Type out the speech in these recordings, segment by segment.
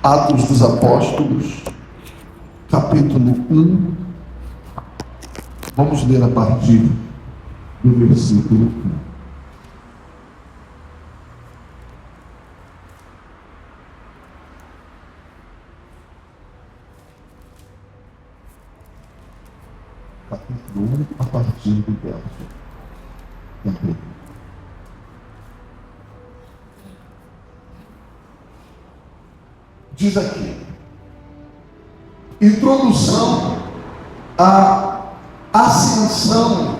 Atos dos Apóstolos, capítulo 1. Vamos ler a partir do versículo 1. Capítulo 1, a partir do verso 1. Diz aqui: introdução à ascensão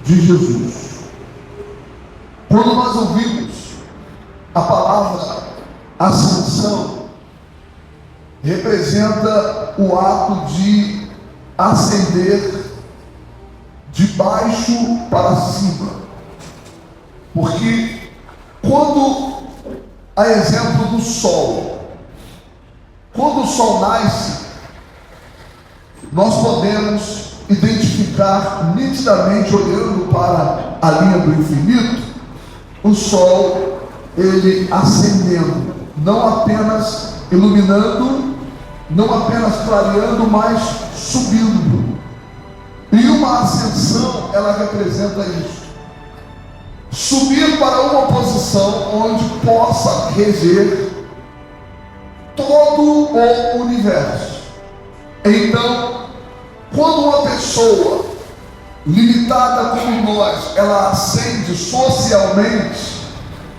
de Jesus. Quando nós ouvimos a palavra ascensão, representa o ato de ascender de baixo para cima. Porque quando, a exemplo do sol, quando o sol nasce, nós podemos identificar nitidamente, olhando para a linha do infinito, o sol, ele ascendendo, não apenas iluminando, não apenas clareando, mas subindo. E uma ascensão, ela representa isso: subir para uma posição onde possa reger todo o universo. Então, quando uma pessoa limitada como nós, ela ascende socialmente,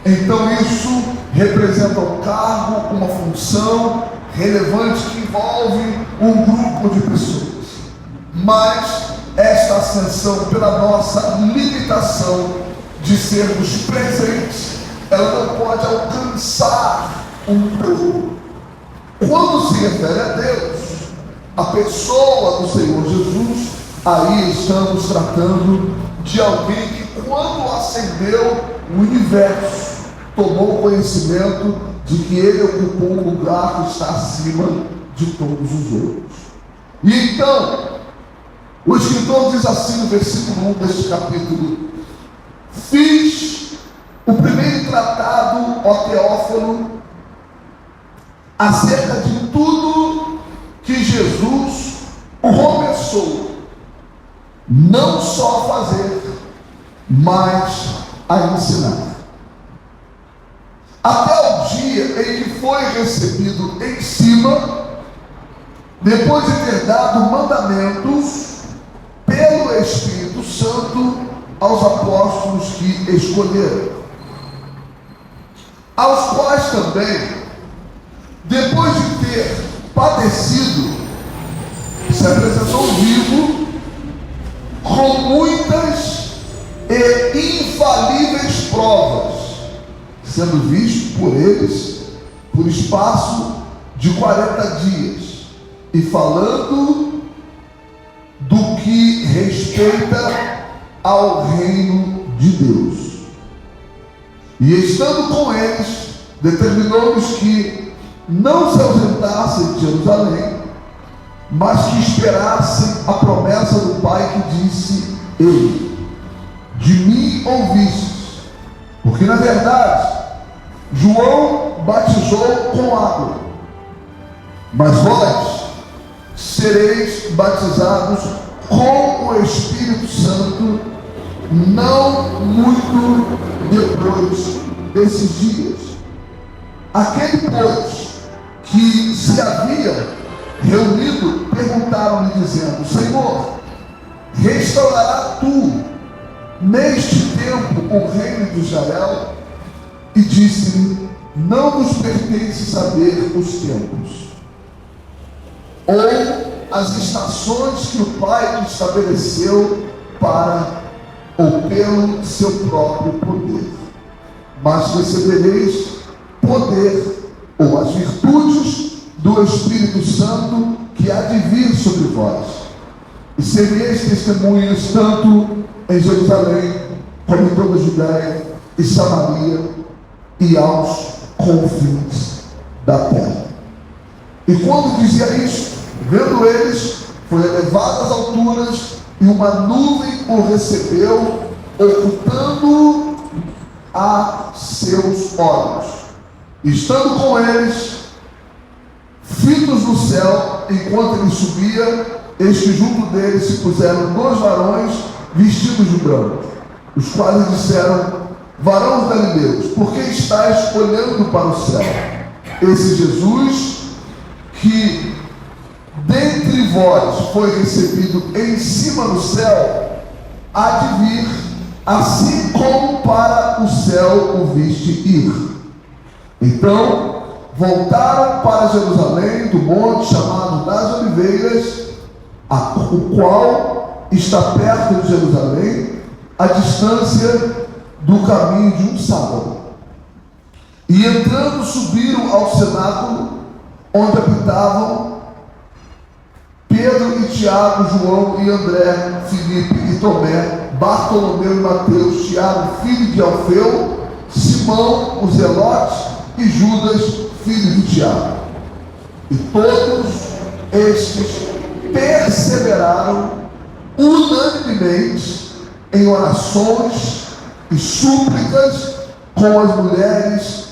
então isso representa um cargo, uma função relevante que envolve um grupo de pessoas. Mas esta ascensão, pela nossa limitação de sermos presentes, ela não pode alcançar um todo. Quando se refere a Deus, a pessoa do Senhor Jesus, aí estamos tratando de alguém que, quando ascendeu o universo, tomou conhecimento de que ele ocupou um lugar que está acima de todos os outros. E então, o escritor diz assim no versículo 1 deste capítulo: fiz o primeiro tratado, ó Teófilo, acerca de tudo que Jesus começou, não só a fazer, mas a ensinar, até o dia em que foi recebido em cima, depois de ter dado mandamentos pelo Espírito Santo aos apóstolos que escolheram, aos quais também, depois de ter padecido, se apresentou vivo com muitas e infalíveis provas, sendo visto por eles por espaço de 40 dias, e falando do que respeita ao reino de Deus. E estando com eles, determinou-lhes que não se ausentassem de Jerusalém, mas que esperassem a promessa do Pai, que disse ele: de mim ouvistes, porque na verdade João batizou com água, mas vós sereis batizados com o Espírito Santo não muito depois desses dias. Aquele, pois, que se havia reunido, perguntaram-lhe, dizendo: Senhor, restaurará tu neste tempo o reino de Israel? E disse-lhe: não nos pertence saber os tempos ou as estações que o Pai estabeleceu para ou pelo seu próprio poder, mas recebereis poder, ou as virtudes do Espírito Santo que há de vir sobre vós, e sereis testemunhas tanto em Jerusalém como em toda a Judéia e Samaria e aos confins da terra. E quando dizia isso, vendo eles, foi elevado às alturas, e uma nuvem o recebeu, ocultando a seus olhos. Estando com eles, Vistos no céu, enquanto ele subia, eis que junto dele se puseram 2 varões vestidos de branco, os quais disseram: varões galileus, por que estáis olhando para o céu? Esse Jesus, que dentre vós foi recebido em cima do céu, há de vir, assim como para o céu o viste ir. Então voltaram para Jerusalém, do monte chamado das Oliveiras, o qual está perto de Jerusalém, a distância do caminho de um sábado. E entrando, subiram ao cenáculo, onde habitavam Pedro e Tiago, João e André, Filipe e Tomé, Bartolomeu e Mateus, Tiago, filho de Alfeu, Simão, o Zelote, e Judas, filho de Tiago. E todos estes perseveraram unanimemente em orações e súplicas com as mulheres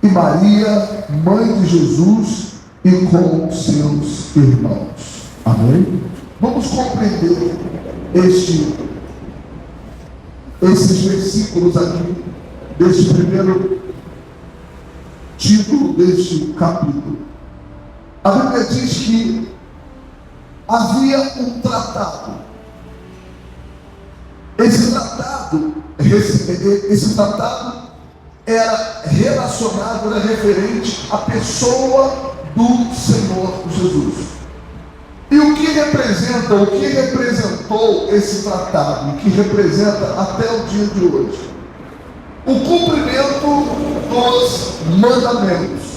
e Maria, mãe de Jesus, e com seus irmãos. Amém? Vamos compreender esses versículos aqui, deste primeiro título deste capítulo. A Bíblia diz que havia um tratado. Esse tratado era relacionado, era referente à pessoa do Senhor Jesus. E o que representou esse tratado, e que representa até o dia de hoje? O cumprimento dos mandamentos.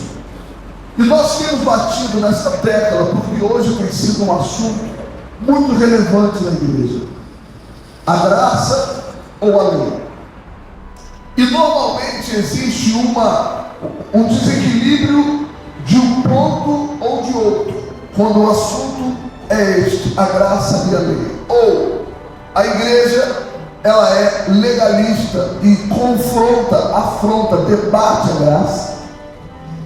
E nós temos batido nessa tecla, porque hoje tem sido um assunto muito relevante na igreja: a graça ou a lei. E normalmente existe um desequilíbrio de um ponto ou de outro, quando o assunto é este: a graça e a lei. Ou a igreja, ela é legalista e afronta, debate a graça,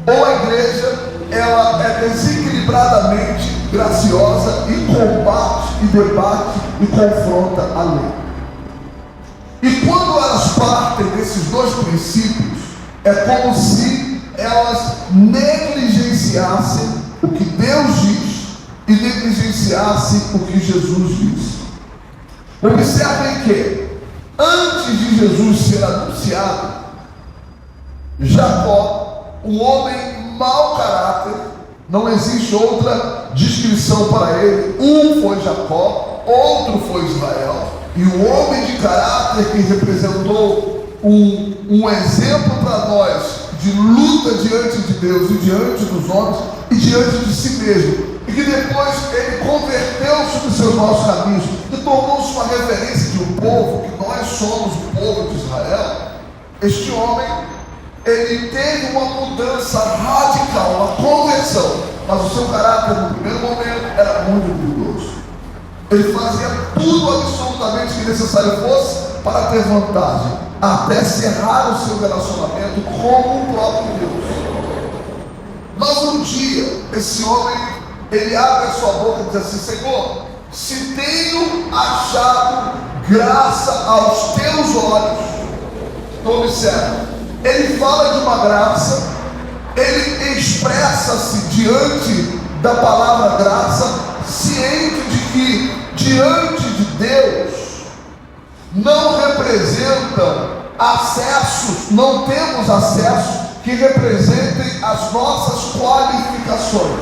ou a igreja, ela é desequilibradamente graciosa e combate, e debate e confronta a lei. E quando elas partem desses dois princípios, é como se elas negligenciassem o que Deus diz e negligenciassem o que Jesus diz. Observem que, antes de Jesus ser anunciado, Jacó, o homem mau caráter, não existe outra descrição para ele. Um foi Jacó, outro foi Israel. E o homem de caráter que representou um exemplo para nós de luta diante de Deus e diante dos homens e diante de si mesmo, e que depois ele converteu-se dos seus maus caminhos e tornou-se uma referência de um povo, que nós somos o povo de Israel. Este homem, ele teve uma mudança radical, uma conversão, mas o seu caráter no primeiro momento era muito duvidoso. Ele fazia tudo absolutamente que necessário fosse para ter vantagem, até cerrar o seu relacionamento com o próprio Deus. Mas um dia, esse homem, ele abre a sua boca e diz assim: Senhor, se tenho achado graça aos teus olhos. Então observe, ele fala de uma graça, ele expressa-se diante da palavra graça, ciente de que diante de Deus não representam acessos, não temos acessos que representem as nossas qualificações.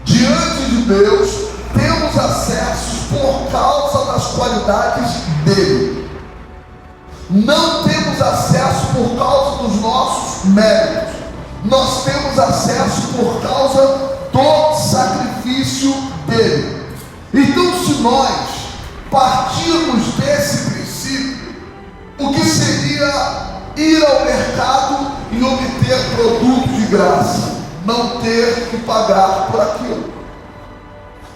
Diante de Deus temos acessos por causa das qualidades dele. Não temos acesso por causa dos nossos méritos. Nós temos acesso por causa do sacrifício dele. Então, se nós partirmos desse princípio, o que seria ir ao mercado e obter produtos de graça? Não ter que pagar por aquilo.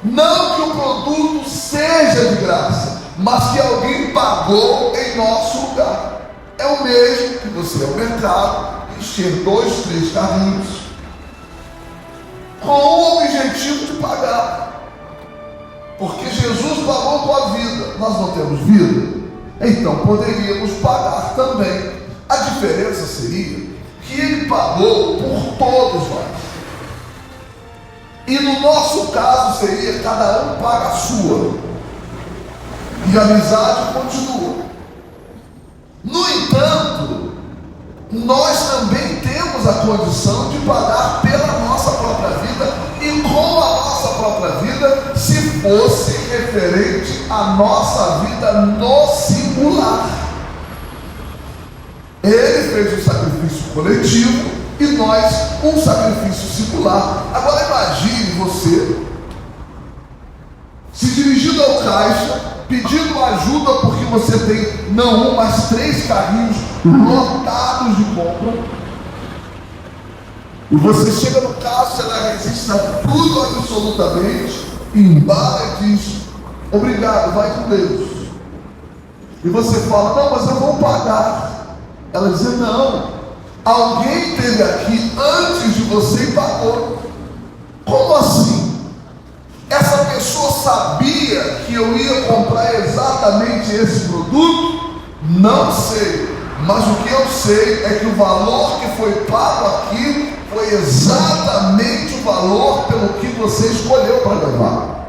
Não que o produto seja de graça, mas que alguém pagou em nosso lugar. É o mesmo que você ir ao mercado, encher 2, 3 carrinhos com o objetivo de pagar. Porque Jesus pagou com a vida, nós não temos vida, então poderíamos pagar também. A diferença seria que ele pagou por todos nós. E no nosso caso seria cada um paga a sua. E a amizade continua. No entanto, nós também temos a condição de pagar pela nossa própria vida e com a nossa própria vida, se fosse referente à nossa vida no singular. Ele fez um sacrifício coletivo e nós um sacrifício singular. Agora imagine você se dirigindo ao caixa, pedindo ajuda porque você tem não um, mas 3 carrinhos lotados de compra. E você chega no caixa, ela resiste tudo absolutamente, embala e diz: obrigado, vai com Deus. E você fala: não, mas eu vou pagar. Ela diz: não, alguém esteve aqui antes de você e pagou. Como assim? Essa pessoa sabia que eu ia comprar exatamente esse produto? Não sei, mas o que eu sei é que o valor que foi pago aqui foi exatamente o valor pelo que você escolheu para levar.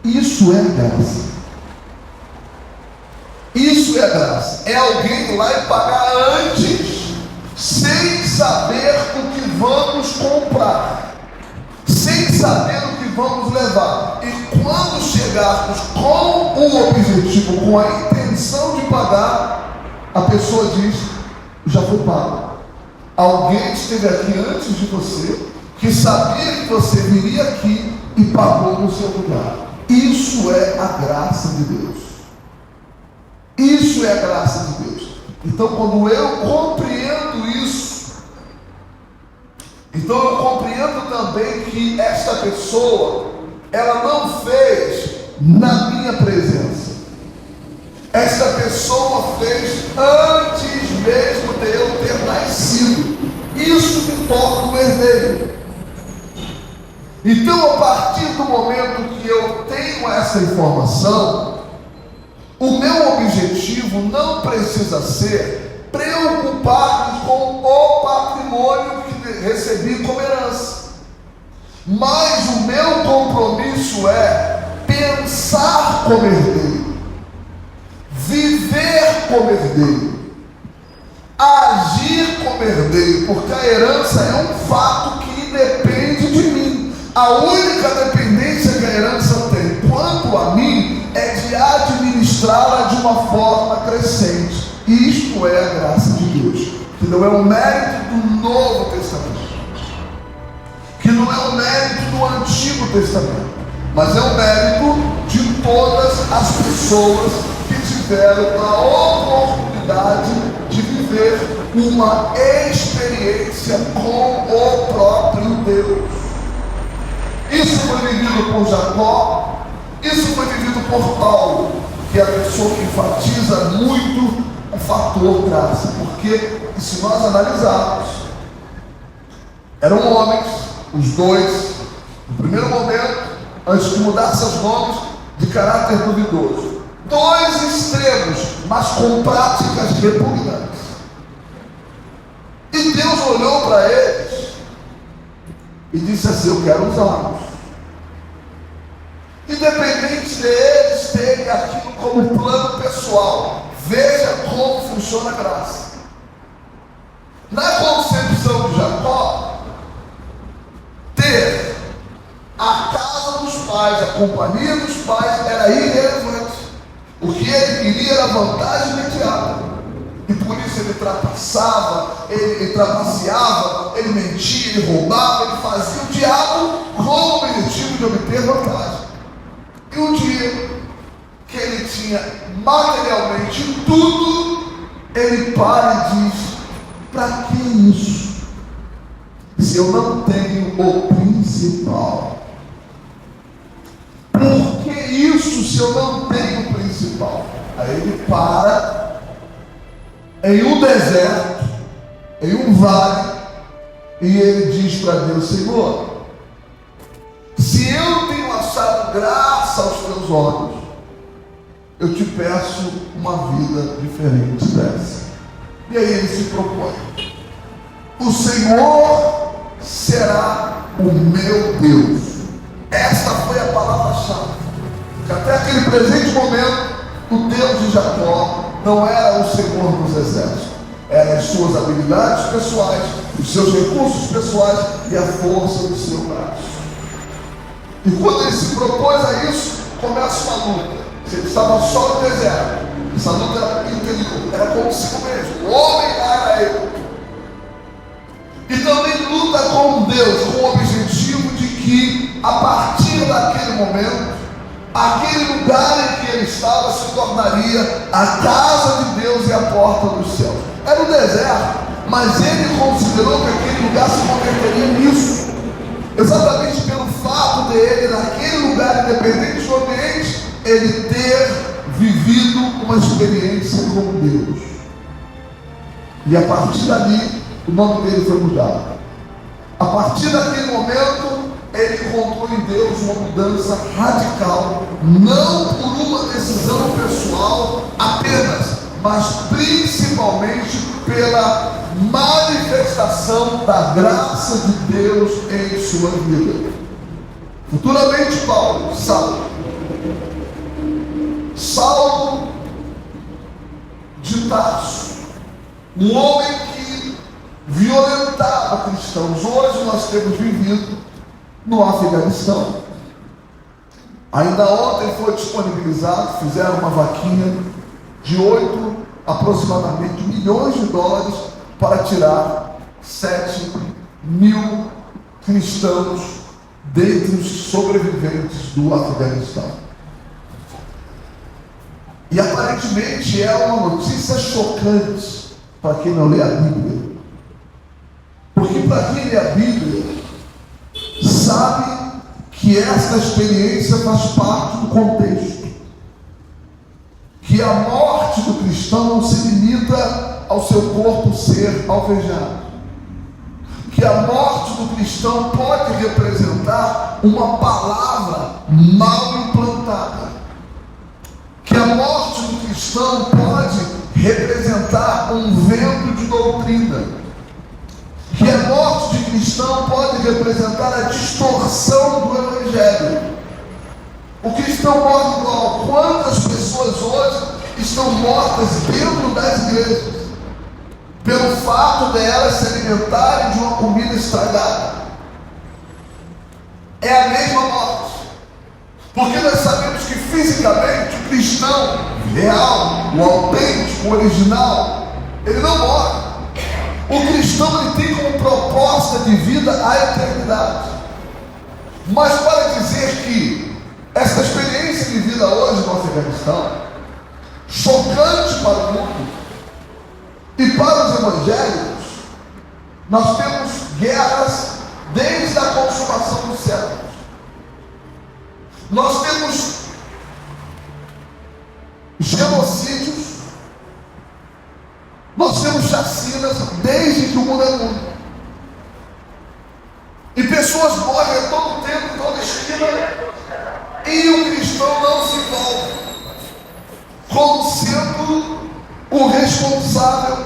Isso é graça. Isso é graça. É alguém ir lá e pagar antes, sem saber o que vamos comprar, sem saber o que vamos levar. E quando chegarmos com o objetivo, com a intenção de pagar, a pessoa diz: já foi pago. Alguém esteve aqui antes de você, que sabia que você viria aqui e pagou no seu lugar. Isso é a graça de Deus. Isso é a graça de Deus. Então, quando eu compreendo isso, então eu compreendo também que esta pessoa, ela não fez na minha presença. Esta pessoa fez antes mesmo de eu ter nascido. Isso me torna um herdeiro. Então, a partir do momento que eu tenho essa informação, o meu objetivo não precisa ser preocupar-me com o patrimônio que recebi como herança, mas o meu compromisso é pensar como herdeiro, viver como herdeiro, agir como herdeiro, porque a herança é um fato que depende de mim. A única dependência que a herança tem quanto a mim é de administrá-la de uma forma crescente. Isto é a graça de Deus, que não é o mérito do Novo Testamento, que não é o mérito do Antigo Testamento, mas é o mérito de todas as pessoas que tiveram a oportunidade de viver uma experiência com o próprio Deus. Isso foi vivido por Jacó, isso foi vivido por Paulo, que é a pessoa que enfatiza muito o fator graça, porque se nós analisarmos, eram homens, os dois, no primeiro momento, antes de mudar seus nomes, de caráter duvidoso, 2 extremos, mas com práticas repugnantes. E Deus olhou para eles e disse assim: eu quero usá-los, independente deles terem aquilo como plano pessoal. Veja como funciona a graça. Na concepção de Jacó, ter a casa dos pais, a companhia dos pais era irrelevante. O que ele queria era vantagem imediata, e por isso ele ele trapaceava, ele mentia, ele roubava, ele fazia o diabo com o objetivo de obter vantagem. E um dia que ele tinha materialmente tudo, ele para e diz: para que isso, se eu não tenho o principal? Por que isso, se eu não tenho o principal? Aí ele para em um deserto, em um vale, E ele diz para Deus: Senhor, se eu tenho achado graça aos teus olhos, eu te peço uma vida diferente dessa. E aí ele se propõe: o Senhor será o meu Deus. Esta foi a palavra-chave. Que até aquele presente momento, o Deus de Jacó não era o Senhor dos exércitos, eram as suas habilidades pessoais, os seus recursos pessoais e a força do seu braço. E quando ele se propôs a isso, começa uma luta. Se ele estava só no deserto, essa luta era interior, era consigo mesmo. O homem era ele. E também luta com Deus, com o objetivo de que, a partir daquele momento, aquele lugar em que ele estava se tornaria a casa de Deus e a porta dos céus. Era o deserto, mas ele considerou que aquele lugar se converteria nisso, exatamente pelo fato de ele, naquele lugar, independente do ambiente, ele ter vivido uma experiência com Deus. E a partir dali, o nome dele foi mudado. A partir daquele momento, ele encontrou em Deus uma mudança radical, não por uma decisão pessoal apenas, mas principalmente pela manifestação da graça de Deus em sua vida. Futuramente Saulo de Tarso, um homem que violentava cristãos. Hoje nós temos vivido no Afeganistão. Ainda ontem foi disponibilizado, fizeram uma vaquinha de aproximadamente 8 milhões de dólares para tirar 7 mil cristãos dentre os sobreviventes do Afeganistão. E aparentemente é uma notícia chocante para quem não lê a Bíblia. Porque para quem lê a Bíblia, sabe que esta experiência faz parte do contexto. Que a morte do cristão não se limita ao seu corpo ser alvejado. Que a morte do cristão pode representar uma palavra mal implantada. Que a morte do cristão pode representar um vento de doutrina. Que a morte de cristão pode representar a distorção do Evangelho. O cristão morre igual. Quantas pessoas hoje estão mortas dentro das igrejas pelo fato de elas se alimentarem de uma comida estragada? É a mesma morte. Porque nós sabemos que fisicamente o cristão real, o autêntico, o original, ele não morre. O cristão ele tem como proposta de vida a eternidade. Mas para dizer que essa experiência vivida hoje no Afeganistão, chocante para o mundo e para os evangélicos, nós temos guerras desde a consumação dos séculos. Nós temos genocídios, nós temos chacinas desde que o mundo é mundo. E pessoas morrem a todo tempo, em toda esquina, e o cristão não se envolve como sendo o responsável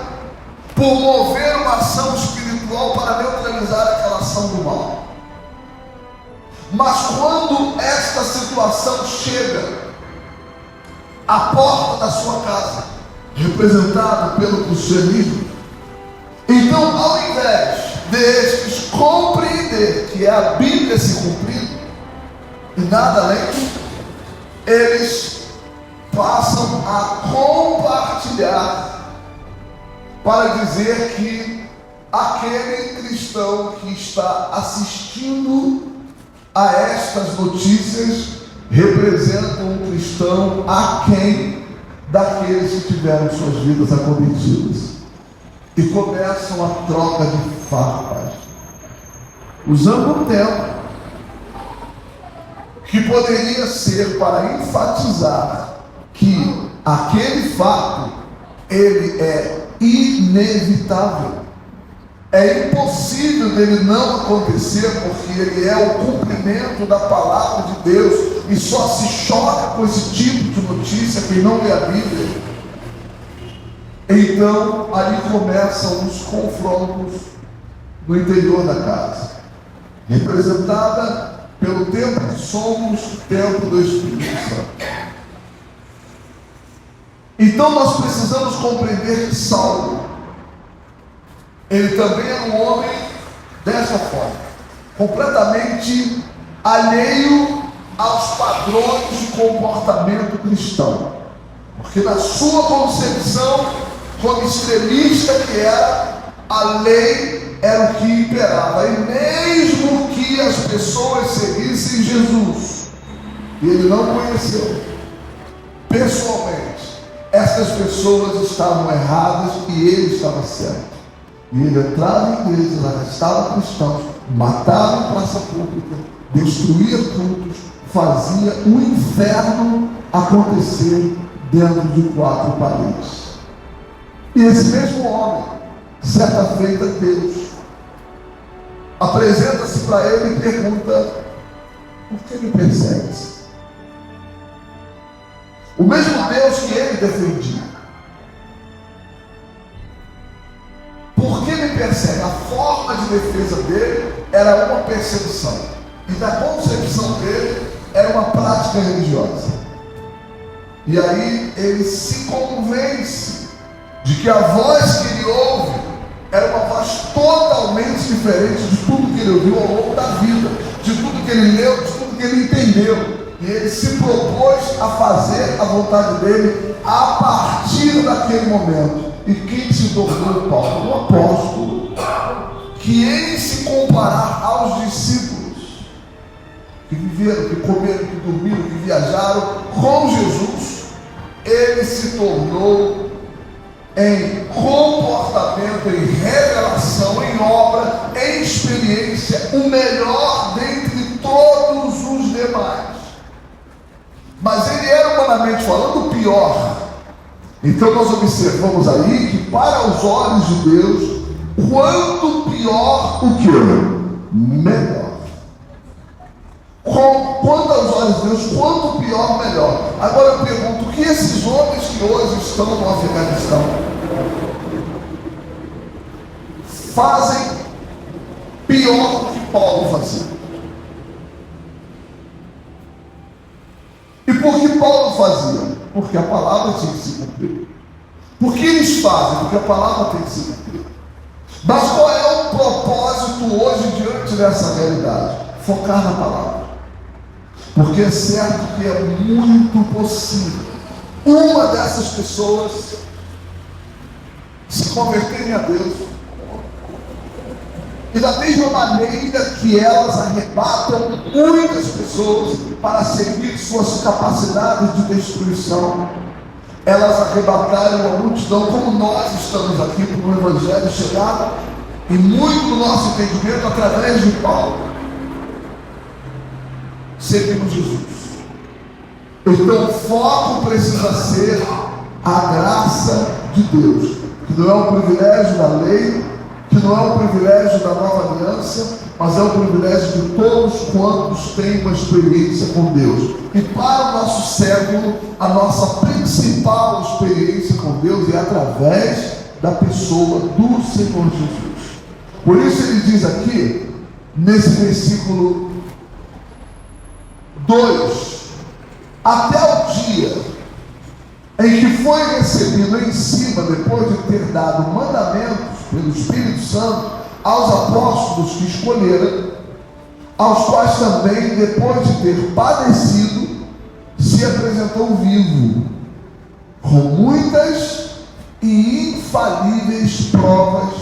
por mover uma ação espiritual para neutralizar aquela ação do mal. Mas quando esta situação chega à porta da sua casa, representada pelo cristianismo, então ao invés destes compreender que é a Bíblia se cumprindo e nada além, eles passam a compartilhar para dizer que aquele cristão que está assistindo a estas notícias representa um cristão aquém daqueles que tiveram suas vidas acometidas. E começam a troca de farpas, usando um tempo que poderia ser para enfatizar que aquele fato ele é inevitável. É impossível dele não acontecer, porque ele é o cumprimento da palavra de Deus, e só se choca com esse tipo de notícia quem não lê a Bíblia. Então, ali começam os confrontos no interior da casa, representada pelo templo que somos, o templo do Espírito Santo. Então nós precisamos compreender que Saulo, ele também era um homem dessa forma, completamente alheio aos padrões de comportamento cristão, porque na sua concepção, como extremista que era, a lei era o que imperava, e mesmo que as pessoas seguissem Jesus, e ele não conheceu pessoalmente, essas pessoas estavam erradas e ele estava certo. E ele entrava em igrejas, arrestava cristãos, matava em praça pública, destruía cultos, fazia o inferno acontecer dentro de 4 paredes. E esse mesmo homem, certa feita, Deus apresenta-se para ele e pergunta: por que me persegues? O mesmo Deus que ele defendia. Por que me persegue? A forma de defesa dele era uma perseguição, e da concepção dele era uma prática religiosa. E aí ele se convence de que a voz que ele ouve era uma voz totalmente diferente de tudo que ele ouviu ao longo da vida, de tudo que ele leu, de tudo que ele entendeu. E ele se propôs a fazer a vontade dele a partir daquele momento. E quem se tornou Paulo? Um apóstolo que, em se comparar aos discípulos que viveram, que comeram, que dormiram, que viajaram com Jesus, ele se tornou, em comportamento, em revelação, em obra, em experiência, o melhor dentre todos os demais. Mas ele era, humanamente falando, o pior. Então nós observamos aí que para os olhos de Deus, quanto pior o que? Melhor. Quanto aos olhos de Deus, quanto pior, melhor. Agora eu pergunto, o que esses homens que hoje estão no Afeganistão fazem pior do que Paulo fazia? E por que Paulo fazia? Porque a palavra tinha que se cumprir. Por que eles fazem? Porque a palavra tem que se cumprir. Mas qual é o propósito hoje diante dessa realidade? Focar na palavra. Porque é certo que é muito possível uma dessas pessoas se converterem a Deus, e da mesma maneira que elas arrebatam muitas pessoas para seguir suas capacidades de destruição, elas arrebataram a multidão, como nós estamos aqui para o Evangelho chegar, e muito do nosso entendimento através de Paulo. Seguimos Jesus. Então o foco precisa ser a graça de Deus, que não é um privilégio da lei, que não é um privilégio da nova aliança, mas é um privilégio de todos quantos têm uma experiência com Deus. E para o nosso século, a nossa principal experiência com Deus é através da pessoa do Senhor Jesus. Por isso ele diz aqui, nesse versículo 2, até o dia em que foi recebido em cima, depois de ter dado mandamentos pelo Espírito Santo aos apóstolos que escolheram, aos quais também, depois de ter padecido, se apresentou vivo, com muitas e infalíveis provas,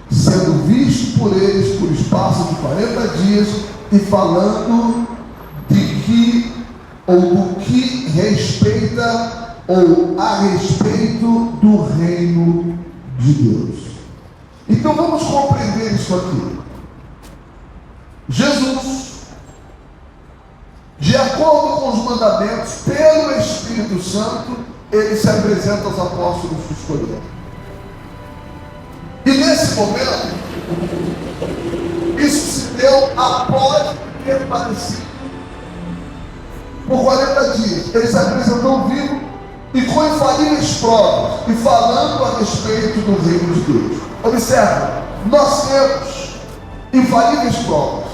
sendo visto por eles por espaço de 40 dias, e falando de que, ou do que respeita, ou a respeito do reino de Deus. Então vamos compreender isso aqui. Jesus, de acordo com os mandamentos, pelo Espírito Santo, ele se apresenta aos apóstolos que escolheram. E nesse momento, Isso se deu após ter padecido por 40 dias. Ele se apresentou vivo e com infalíveis provas, e falando a respeito do reino de Deus. Observe, nós temos infalíveis provas.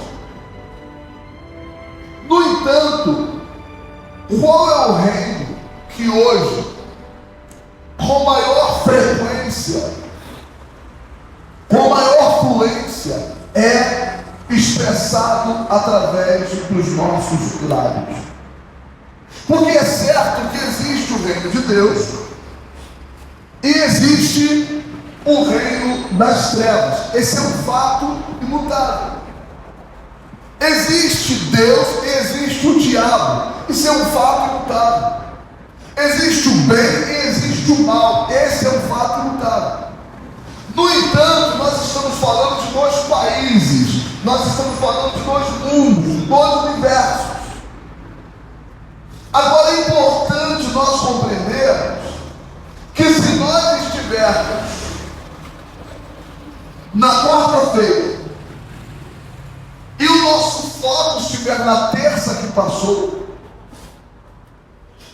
No entanto, qual é o reino que hoje, com maior frequência, com maior fluência, é expressado através dos nossos lábios? Porque é certo que existe o reino de Deus e existe o reino das trevas. Esse é um fato imutável. Existe Deus e existe o diabo. Isso é um fato imutável. Existe o bem e existe o mal. Esse é um fato imutável. No entanto, nós estamos falando de dois países, nós estamos falando de dois mundos, de dois universos. Agora é importante nós compreendermos que se nós estivermos na quarta-feira e o nosso foco estiver na terça que passou,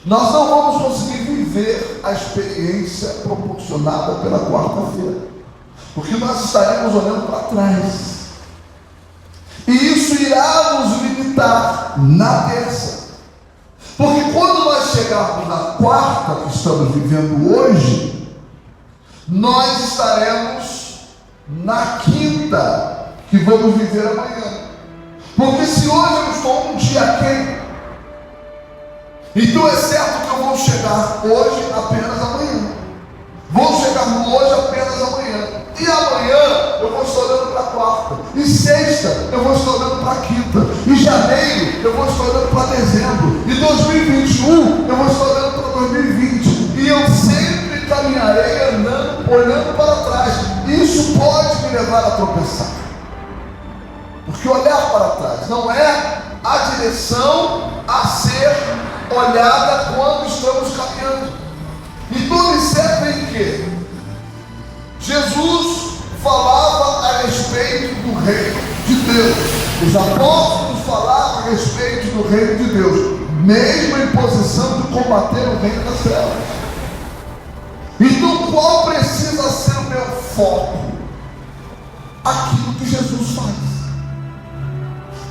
nós não vamos conseguir viver a experiência proporcionada pela quarta-feira, porque nós estaremos olhando para trás, e isso irá nos limitar na terça. Porque quando nós chegarmos na quarta que estamos vivendo hoje, nós estaremos na quinta que vamos viver amanhã. Porque se hoje eu estou um dia quente, então é certo que eu vou chegar hoje apenas amanhã. Vou chegar no hoje apenas amanhã. E amanhã eu vou estar olhando para a quarta. E sexta eu vou estar olhando para a quinta. E janeiro eu vou estar olhando para dezembro. E 2021 eu vou estar olhando para 2020. E eu sempre caminharei andando, olhando para trás. Isso pode me levar a tropeçar. Porque olhar para trás não é a direção a ser olhada quando estamos caminhando. Então observem que Jesus falava a respeito do reino de Deus. Os apóstolos falavam a respeito do reino de Deus, mesmo em posição de combater o reino das trevas. Então qual precisa ser o meu foco? Aquilo que Jesus faz.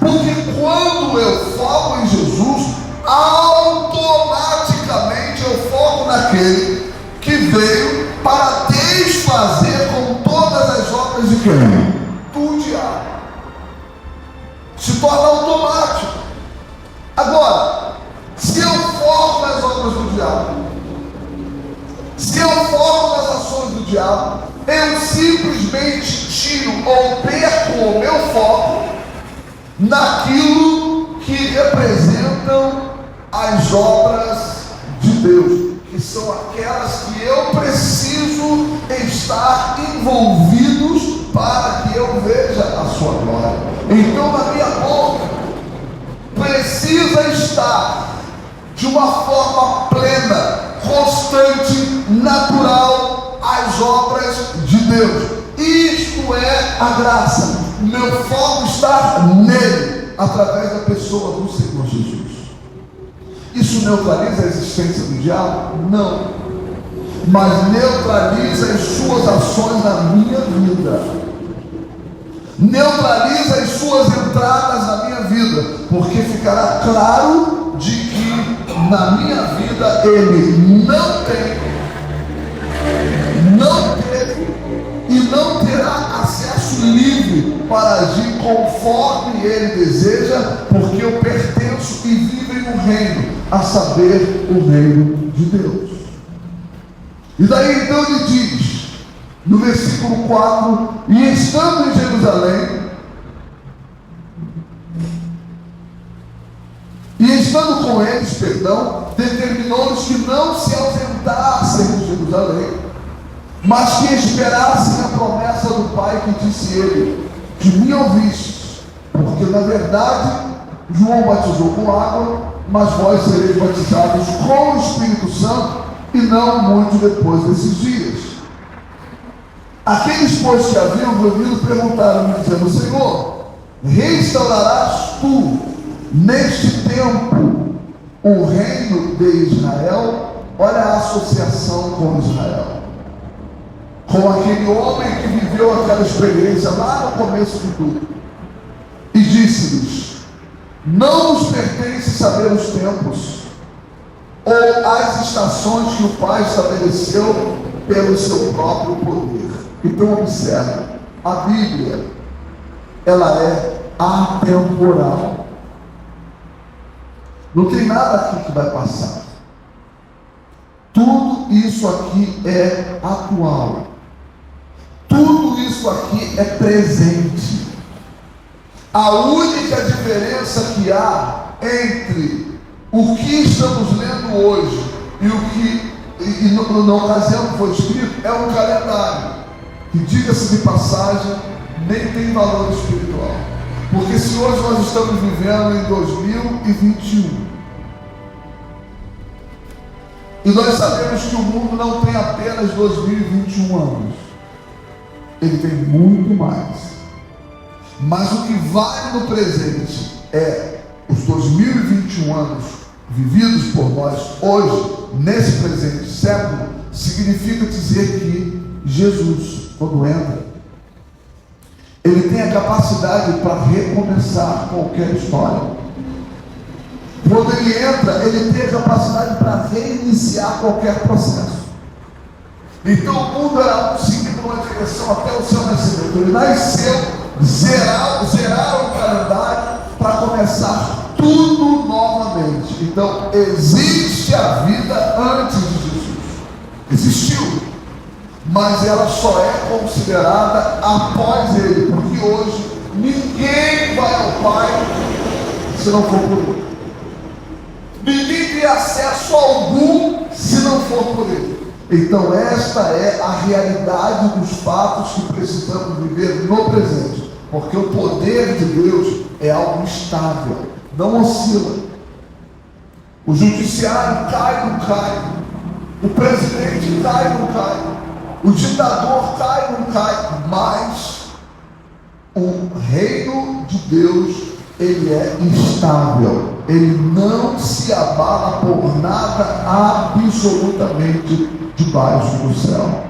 Porque quando eu foco em Jesus, automaticamente eu foco naquele que veio para desfazer com todas as obras de quem? Do diabo. Se torna automático. Agora, se eu foco nas obras do diabo, se eu foco nas ações do diabo, eu simplesmente tiro ou perco o meu foco naquilo que representam as obras de Deus, que são aquelas que eu preciso estar envolvidos para que eu veja a sua glória. Então na minha boca precisa estar de uma forma plena, constante, natural as obras de Deus. Isto é a graça. Meu foco está nele, através da pessoa do Senhor Jesus. Isso neutraliza a existência do diabo? Não. Mas neutraliza as suas ações na minha vida. Neutraliza as suas entradas na minha vida. Porque ficará claro de que na minha vida ele não teve e não terá acesso livre para agir conforme ele deseja, porque eu pertenço e vivo em um reino, a saber, o reino de Deus. E daí então ele diz, no versículo 4, e estando em Jerusalém, e estando com eles, determinou-lhes que não se ausentassem de Jerusalém, mas que esperassem a promessa do Pai, que disse ele, de mim ouvistes, porque na verdade João batizou com água, mas vós sereis batizados com o Espírito Santo, e não muito depois desses dias. Aqueles, pois, que haviam dormido perguntaram-lhe, dizendo: Senhor, restaurarás tu neste tempo o reino de Israel? Olha a associação com Israel, com aquele homem que viveu aquela experiência lá no começo de tudo. E disse-lhes: não nos pertence saber os tempos ou as estações que o Pai estabeleceu pelo seu próprio poder. Então observe, a Bíblia, ela é atemporal. Não tem nada aqui que vai passar. Tudo isso aqui é atual. Tudo isso aqui é presente. A única diferença que há entre o que estamos lendo hoje e o que na ocasião que foi escrito é um calendário que, diga-se de passagem, nem tem valor espiritual. Porque se hoje nós estamos vivendo em 2021 e nós sabemos que o mundo não tem apenas 2021 anos, ele tem muito mais. Mas o que vale no presente é os 2021 anos vividos por nós hoje, nesse presente século. Significa dizer que Jesus, quando entra, ele tem a capacidade para recomeçar qualquer história. Quando ele entra, ele tem a capacidade para reiniciar qualquer processo. Então o mundo era seguindo uma direção até o seu nascimento. Ele nasceu, zeraram o calendário para começar tudo novamente. Então existe a vida antes de Jesus. Existiu, mas ela só é considerada após ele, porque hoje ninguém vai ao Pai se não for por ele. Ninguém tem acesso algum se não for por ele. Então esta é a realidade dos fatos que precisamos viver no presente, porque o poder de Deus é algo estável, não oscila. O judiciário cai, não cai. O presidente cai, não cai. O ditador cai, não cai. Mas o reino de Deus, ele é estável. Ele não se abala por nada absolutamente debaixo do céu.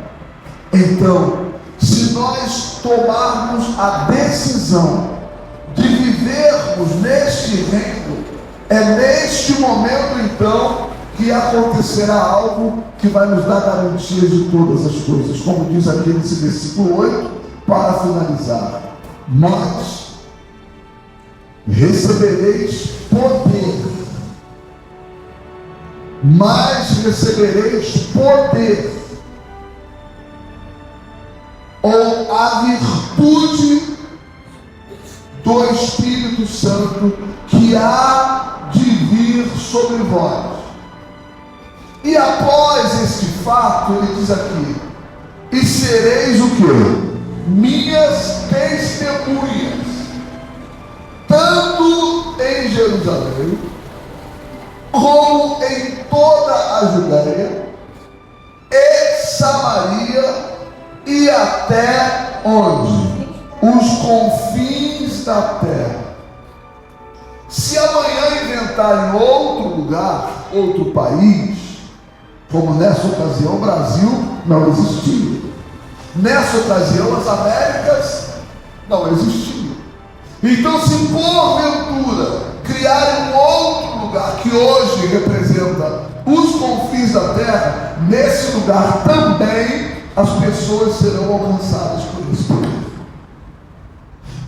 Então, se nós tomarmos a decisão de vivermos neste reino, é neste momento então que acontecerá algo que vai nos dar garantia de todas as coisas, como diz aqui nesse versículo 8, para finalizar: mas recebereis poder, ou a virtude do Espírito Santo que há de vir sobre vós. E após este fato, ele diz aqui: e sereis o quê? Minhas testemunhas, tanto em Jerusalém, como em toda a Judéia e Samaria, e até onde? Os confins da terra. Se amanhã inventarem outro lugar, outro país, como nessa ocasião o Brasil não existia, nessa ocasião as Américas não existiam. Então, se porventura criarem um outro lugar que hoje representa os confins da terra, nesse lugar também as pessoas serão alcançadas por esse poder.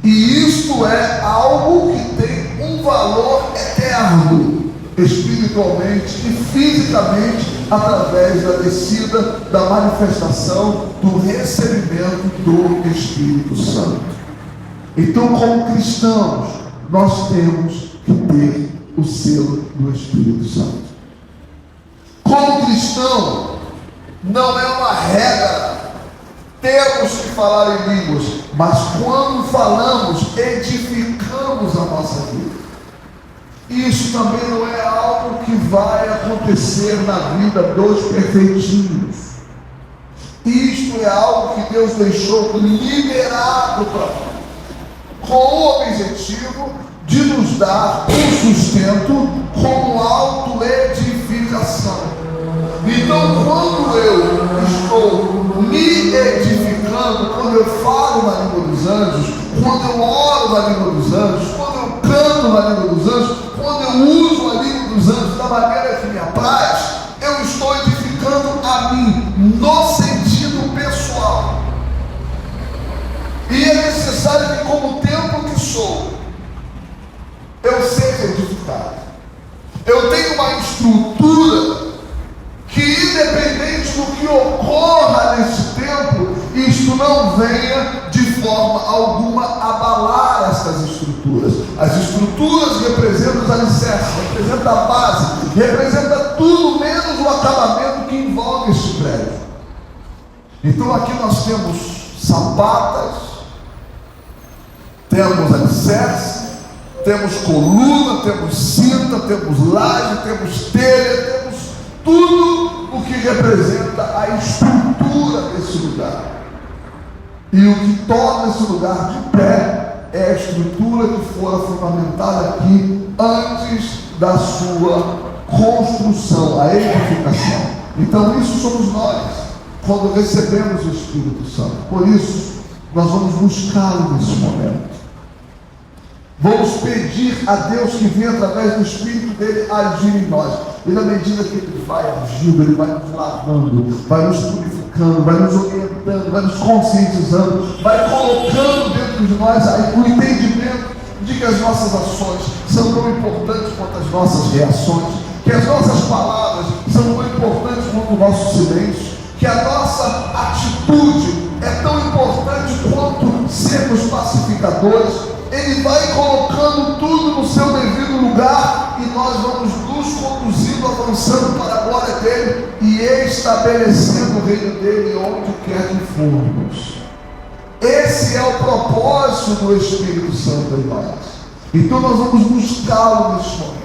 E isto é algo que tem um valor eterno, espiritualmente e fisicamente, através da descida, da manifestação, do recebimento do Espírito Santo. Então, como cristãos, nós temos que ter o selo do Espírito Santo. Como cristão, não é uma regra temos que falar em línguas, mas quando falamos, edificamos a nossa vida. Isso também não é algo que vai acontecer na vida dos perfeitinhos. Isto é algo que Deus deixou liberado para nós, com o objetivo de nos dar um sustento como autoedificação. Então, quando eu estou me edificando, quando eu falo na língua dos anjos, quando eu oro na língua dos anjos, quando eu canto na língua dos anjos, quando eu uso a língua dos anjos da maneira que me apraz, eu estou edificando a mim, no sentido pessoal. E é necessário que, como templo que sou, eu seja edificado. Eu tenho uma estrutura que, independente do que ocorra nesse templo, isto não venha de forma alguma abalar essas estruturas. As estruturas representam os alicerces, representam a base, representam tudo menos o acabamento que envolve este prédio. Então aqui nós temos sapatas, temos alicerce, temos coluna, temos cinta, temos laje, temos telha, temos tudo o que representa a estrutura desse lugar. E o que torna esse lugar de pé é a estrutura que fora fundamentada aqui antes da sua construção, a edificação. Então isso somos nós, quando recebemos o Espírito Santo. Por isso, nós vamos buscá-lo nesse momento. Vamos pedir a Deus que venha através do Espírito dele agir em nós. E na medida que ele vai agindo, ele vai nos lavando, vai nos purificando, vai nos orientando, vai nos conscientizando, vai colocando dentro de nós o entendimento de que as nossas ações são tão importantes quanto as nossas reações, que as nossas palavras são tão importantes quanto o nosso silêncio, que a nossa atitude é tão importante quanto sermos pacificadores. Ele vai colocando tudo no seu devido lugar e nós vamos nos conduzindo, avançando para a glória dele e estabelecendo o reino dele onde quer que formos. Esse é o propósito do Espírito Santo em nós. Então nós vamos buscá-lo neste momento,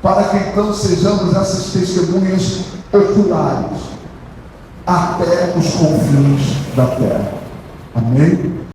para que então sejamos essas testemunhas oculares até os confins da terra. Amém?